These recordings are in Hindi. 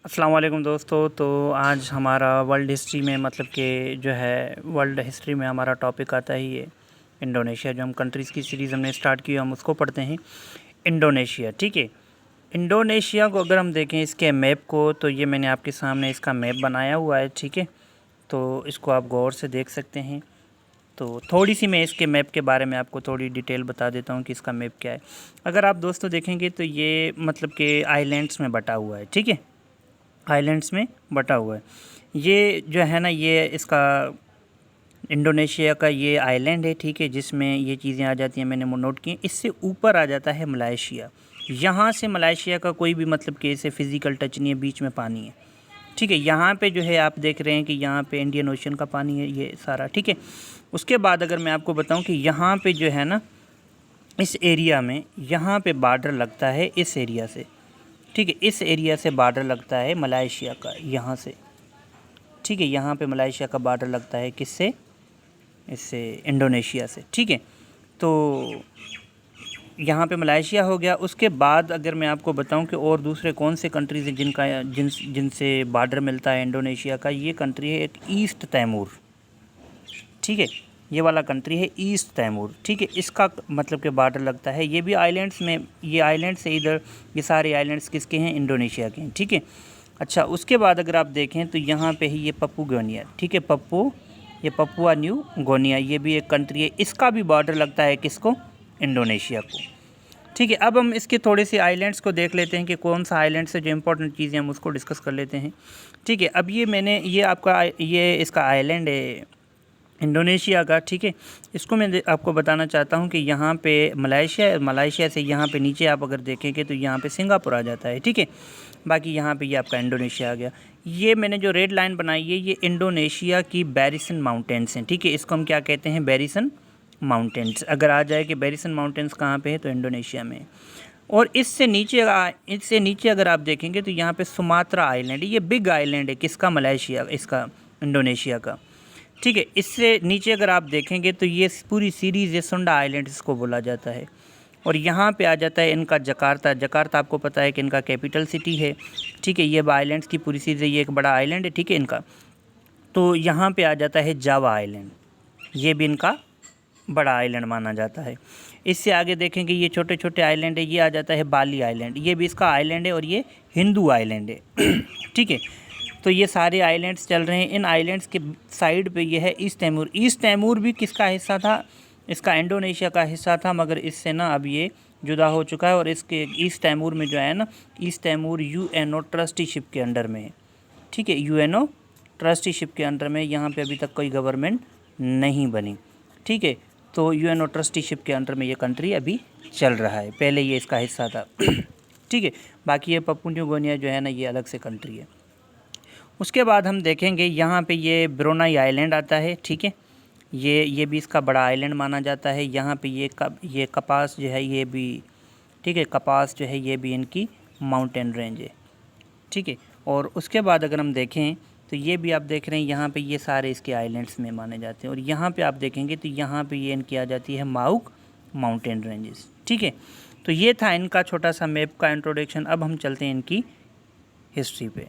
अस्सलाम वालेकुम दोस्तों। तो आज हमारा वर्ल्ड हिस्ट्री में मतलब कि जो है वर्ल्ड हिस्ट्री में हमारा टॉपिक आता ही है इंडोनेशिया। जो हम कंट्रीज़ की सीरीज़ हमने स्टार्ट की हम उसको पढ़ते हैं इंडोनेशिया। ठीक है, इंडोनेशिया को अगर हम देखें इसके मैप को, तो ये मैंने आपके सामने इसका मैप बनाया हुआ है। ठीक है, तो इसको आप गौर से देख सकते हैं। तो थोड़ी सी मैं इसके मैप के बारे में आपको थोड़ी डिटेल बता देता हूँ कि इसका मैप क्या है। अगर आप दोस्तों देखेंगे तो ये मतलब कि आइलैंड्स में बटा हुआ है। ठीक है, आइलैंड्स में बटा हुआ है। ये जो है ना, ये इसका इंडोनेशिया का ये आइलैंड है। ठीक है, जिसमें ये चीज़ें आ जाती हैं, मैंने नोट की। इससे ऊपर आ जाता है मलाइशिया। यहाँ से मलाइशिया का कोई भी मतलब कि इसे फ़िज़िकल टच नहीं है, बीच में पानी है। ठीक है, यहाँ पे जो है आप देख रहे हैं कि यहाँ पे इंडियन ओशन का पानी है ये सारा। ठीक है, उसके बाद अगर मैं आपको बताऊँ कि यहाँ पे जो है ना, इस एरिया में यहाँ पे बॉर्डर लगता है इस एरिया से। ठीक है, इस एरिया से बॉर्डर लगता है मलाइशिया का, यहाँ से। ठीक है, यहाँ पे मलाइशिया का बॉर्डर लगता है किससे? इससे, इंडोनेशिया से। ठीक है, तो यहाँ पे मलाइशिया हो गया। उसके बाद अगर मैं आपको बताऊं कि और दूसरे कौन से कंट्रीज़ हैं जिनसे बॉर्डर मिलता है इंडोनेशिया का, ये कंट्री है एक ईस्ट तैमूर। ठीक है, ये वाला कंट्री है ईस्ट तैमूर। ठीक है, इसका मतलब कि बॉर्डर लगता है, ये भी आइलैंड्स में, ये आइलैंड्स से इधर, ये सारे आइलैंड्स किसके हैं? इंडोनेशिया के हैं। ठीक है, अच्छा, उसके बाद अगर आप देखें तो यहाँ पे ही ये पप्पू गोनिया। ठीक है, ये पपुआ न्यू गोनिया, ये भी एक कंट्री है। इसका भी बॉर्डर लगता है किसको? इंडोनेशिया को। ठीक है, अब हम इसके थोड़े से आइलैंड्स को देख लेते हैं कि कौन सा आइलैंड से जो इंपॉर्टेंट चीज़ें हम उसको डिस्कस कर लेते हैं। ठीक है, अब ये इसका आइलैंड है इंडोनेशिया का। ठीक है, इसको मैं आपको बताना चाहता हूँ कि यहाँ पे मलाइशिया से यहाँ पे नीचे आप अगर देखेंगे तो यहाँ पे सिंगापुर आ जाता है। ठीक है, बाकी यहाँ पे ये आपका इंडोनेशिया आ गया। ये मैंने जो रेड लाइन बनाई है, ये इंडोनेशिया की बैरिसन माउंटेन्स हैं। ठीक है, इसको हम क्या कहते हैं? बैरिसन माउंटेन्स। अगर आ जाए कि बैरिसन माउंटेन्स कहाँ पे है, तो इंडोनेशिया में। और इससे नीचे अगर आप देखेंगे तो यहाँ पे सुमात्रा आइलैंड, ये बिग आइलैंड है किसका? मलाइशिया, इसका, इंडोनेशिया का। ठीक है, इससे नीचे अगर आप देखेंगे तो ये पूरी सीरीज़ है सुंडा आइलैंड इसको बोला जाता है। और यहाँ पे आ जाता है इनका जकार्ता आपको पता है कि इनका कैपिटल सिटी है। ठीक है, ये आइलैंड्स की पूरी सीरीज़ है, ये एक बड़ा आइलैंड है। ठीक है, इनका तो यहाँ पे आ जाता है जावा आइलैंड, ये भी इनका बड़ा आइलैंड माना जाता है। इससे आगे देखेंगे ये छोटे छोटे आइलैंड है, ये आ जाता है बाली आइलैंड, ये भी इसका आइलैंड है और ये हिंदू आइलैंड है। ठीक है, तो ये सारे आइलैंड्स चल रहे हैं। इन आइलैंड्स के साइड पे ये है ईस्ट तैमूर। ईस्ट तैमूर भी किसका हिस्सा था? इसका इंडोनेशिया का हिस्सा था, मगर इससे ना अब ये जुदा हो चुका है। और इसके ईस्ट तैमूर में जो है ना, ईस्ट तैमूर यूएनओ ट्रस्टीशिप के अंडर में है। ठीक है, यूएनओ ट्रस्टीशिप के अंडर में, यहाँ पे अभी तक कोई गवर्नमेंट नहीं बनी। ठीक है, तो यूएनओ ट्रस्टीशिप के अंडर में ये कंट्री अभी चल रहा है, पहले ये इसका हिस्सा था। ठीक है, बाकी ये पप्पू न्यू गिनिया जो है ना, ये अलग से कंट्री है। उसके बाद हम देखेंगे यहाँ पे ये ब्रोनाई आइलैंड आता है। ठीक है, ये भी इसका बड़ा आइलैंड माना जाता है। यहाँ पे ये कपास जो है ये भी, ठीक है, कपास जो है ये भी इनकी माउंटेन रेंज है। ठीक है, और उसके बाद अगर हम देखें तो ये भी आप देख रहे हैं, यहाँ पे ये सारे इसके आइलैंड्स में माने जाते हैं। और यहाँ पे आप देखेंगे तो यहाँ पे ये इनकी आ जाती है माउक माउंटेन रेंजेस। ठीक है, तो ये था इनका छोटा सा मैप का इंट्रोडक्शन। अब हम चलते हैं इनकी हिस्ट्री पे।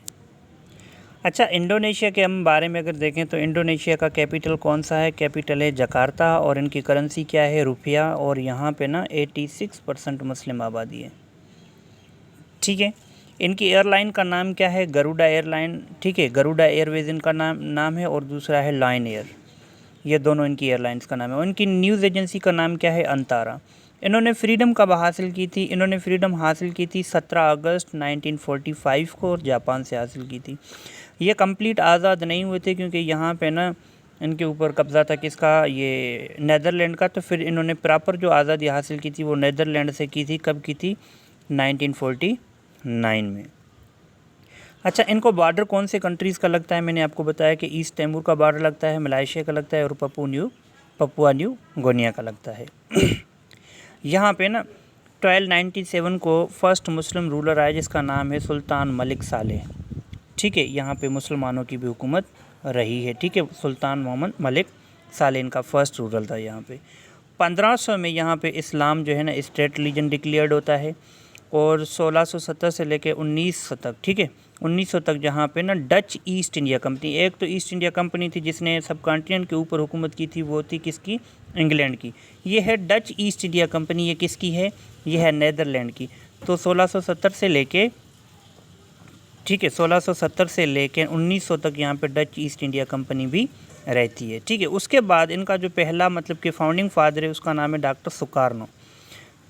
अच्छा, इंडोनेशिया के हम बारे में अगर देखें तो इंडोनेशिया का कैपिटल कौन सा है? कैपिटल है जकार्ता। और इनकी करेंसी क्या है? रुपया। और यहाँ पे ना 86% मुस्लिम आबादी है। ठीक है, इनकी एयरलाइन का नाम क्या है? गरुड़ा एयरलाइन। ठीक है, गरुड़ा एयरवेज इनका नाम है, और दूसरा है लायन एयर। ये दोनों इनकी एयरलाइंस का नाम है। और इनकी न्यूज़ एजेंसी का नाम क्या है? अंतारा। इन्होंने फ्रीडम कब हासिल की थी? इन्होंने फ्रीडम हासिल की थी 17 अगस्त 1945 को, और जापान से हासिल की थी। ये कंप्लीट आज़ाद नहीं हुए थे, क्योंकि यहाँ पे ना इनके ऊपर कब्ज़ा था किसका? ये नेदरलैंड का। तो फिर इन्होंने प्रॉपर जो आज़ादी हासिल की थी वो नेदरलैंड से की थी। कब की थी? 1949 में। अच्छा, इनको बॉर्डर कौन से कंट्रीज़ का लगता है? मैंने आपको बताया कि ईस्ट तैमूर का बॉर्डर लगता है, मलाइशिया का लगता है, और पपुआ न्यू गिनिया का लगता है। यहाँ पे ना 1297 को फर्स्ट मुस्लिम रूलर आया, जिसका नाम है सुल्तान मलिक सालेह। ठीक है, यहाँ पे मुसलमानों की भी हुकूमत रही है। ठीक है, सुल्तान मोहम्मद मलिक सालेह इनका फर्स्ट रूलर था यहाँ पे। 1500 में यहाँ पे इस्लाम जो है ना स्टेट रिलीजन डिक्लेयर्ड होता है। और 1670 से लेके 1900 तक, ठीक है, 1900 तक जहाँ पे ना डच ईस्ट इंडिया कंपनी, एक तो ईस्ट इंडिया कंपनी थी जिसने सब कॉन्टिनेंट के ऊपर हुकूमत की थी, वो थी किसकी, इंग्लैंड की। ये है डच ईस्ट इंडिया कंपनी, ये किसकी है, ये है नीदरलैंड की। तो 1670 से लेके, ठीक है, 1670 से लेके 1900 तक यहाँ पे डच ईस्ट इंडिया कंपनी भी रहती है, ठीक है। उसके बाद इनका जो पहला मतलब कि फाउंडिंग फादर है उसका नाम है डॉक्टर सुकार्नो,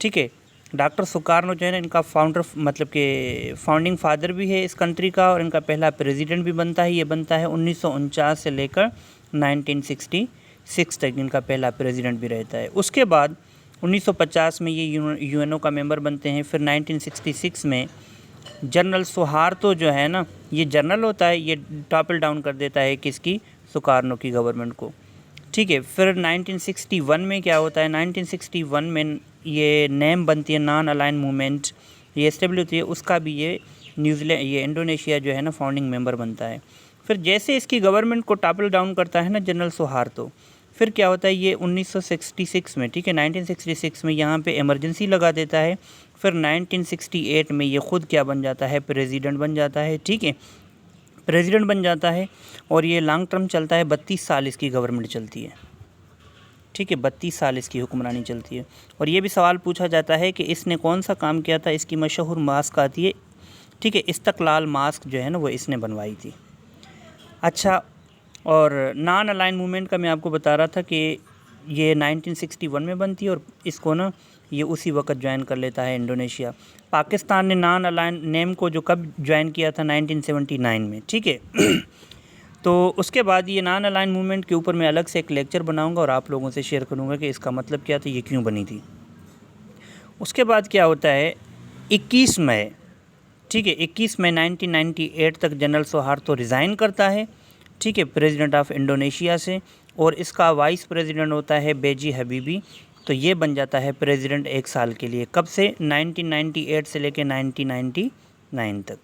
ठीक है। डॉक्टर सुकार्नो जो है ना इनका फाउंडर मतलब कि फाउंडिंग फादर भी है इस कंट्री का, और इनका पहला प्रेसिडेंट भी बनता है। ये बनता है 1949 से लेकर 1966 तक इनका पहला प्रेसिडेंट भी रहता है। उसके बाद 1950 में ये यूएनओ का मेंबर बनते हैं। फिर 1966 में जनरल सुहार्तो जो है ना, ये जनरल होता है, ये टॉपल डाउन कर देता है किसकी, सुकार्नो की गवर्नमेंट को, ठीक है। फिर 1961 में क्या होता है, 1961 में ये नेम बनती है नॉन अलाइन मूवमेंट, ये एस्टेब्लिश होती है, उसका भी ये न्यूजीलैंड, ये इंडोनेशिया जो है ना फाउंडिंग मेंबर बनता है। फिर जैसे इसकी गवर्नमेंट को टॉपल डाउन करता है ना जनरल सुहार्तो, फिर क्या होता है, ये 1966 में, ठीक है, 1966 में यहाँ पे इमरजेंसी लगा देता है। फिर 1968 में ये ख़ुद क्या बन जाता है, प्रेसिडेंट बन जाता है, ठीक है, प्रेसिडेंट बन जाता है। और ये लॉन्ग टर्म चलता है, 32 साल इसकी गवर्नमेंट चलती है, ठीक है, 32 साल इसकी हुक्मरानी चलती है। और ये भी सवाल पूछा जाता है कि इसने कौन सा काम किया था। इसकी मशहूर मास्क आती है, ठीक है, इस्तकलाल मास्क जो है ना वो इसने बनवाई थी। अच्छा, और नॉन अलाइन मूवमेंट का मैं आपको बता रहा था कि ये 1961 में बनती है, और इसको ना ये उसी वक्त ज्वाइन कर लेता है इंडोनेशिया। पाकिस्तान ने नॉन अलाइन नेम को जो कब ज्वाइन किया था, 1979 में, ठीक है। तो उसके बाद ये नॉन अलाइन मूवमेंट के ऊपर मैं अलग से एक लेक्चर बनाऊंगा और आप लोगों से शेयर करूंगा कि इसका मतलब क्या था, ये क्यों बनी थी। उसके बाद क्या होता है, 21 मई, ठीक है, 21 मई 1998 तक जनरल सुहार्तो रिज़ाइन करता है, ठीक है, प्रेसिडेंट ऑफ इंडोनेशिया से, और इसका वाइस प्रेसिडेंट होता है बेजी हबीबी। तो ये बन जाता है प्रेसिडेंट 1 साल के लिए, कब से, 1998 से लेके 1999 तक।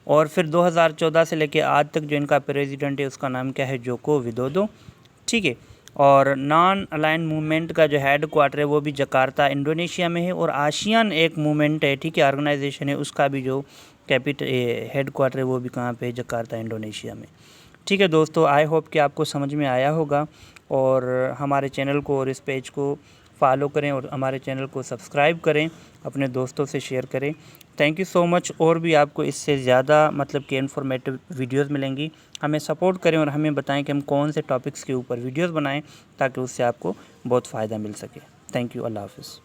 और फिर 2014 से लेके आज तक जो इनका प्रेसिडेंट है उसका नाम क्या है, जोको विदोदो, ठीक है। और नॉन अलाइन मूवमेंट का जो हेड क्वार्टर है वो भी जकार्ता इंडोनेशिया में है, और आशियान एक मूवमेंट है, ठीक है, ऑर्गेनाइजेशन है, उसका भी जो कैपिटल हेड क्वार्टर है वो भी कहाँ पे है, जकार्ता इंडोनेशिया में, ठीक है। दोस्तों, आई होप कि आपको समझ में आया होगा, और हमारे चैनल को और इस पेज को फॉलो करें और हमारे चैनल को सब्सक्राइब करें, अपने दोस्तों से शेयर करें। Thank you so much. और भी आपको इससे ज़्यादा मतलब कि इन्फॉर्मेटिव वीडियोस मिलेंगी। हमें सपोर्ट करें और हमें बताएं कि हम कौन से टॉपिक्स के ऊपर वीडियोस बनाएं ताकि उससे आपको बहुत फ़ायदा मिल सके। Thank you. अल्लाह हाफ़िज़।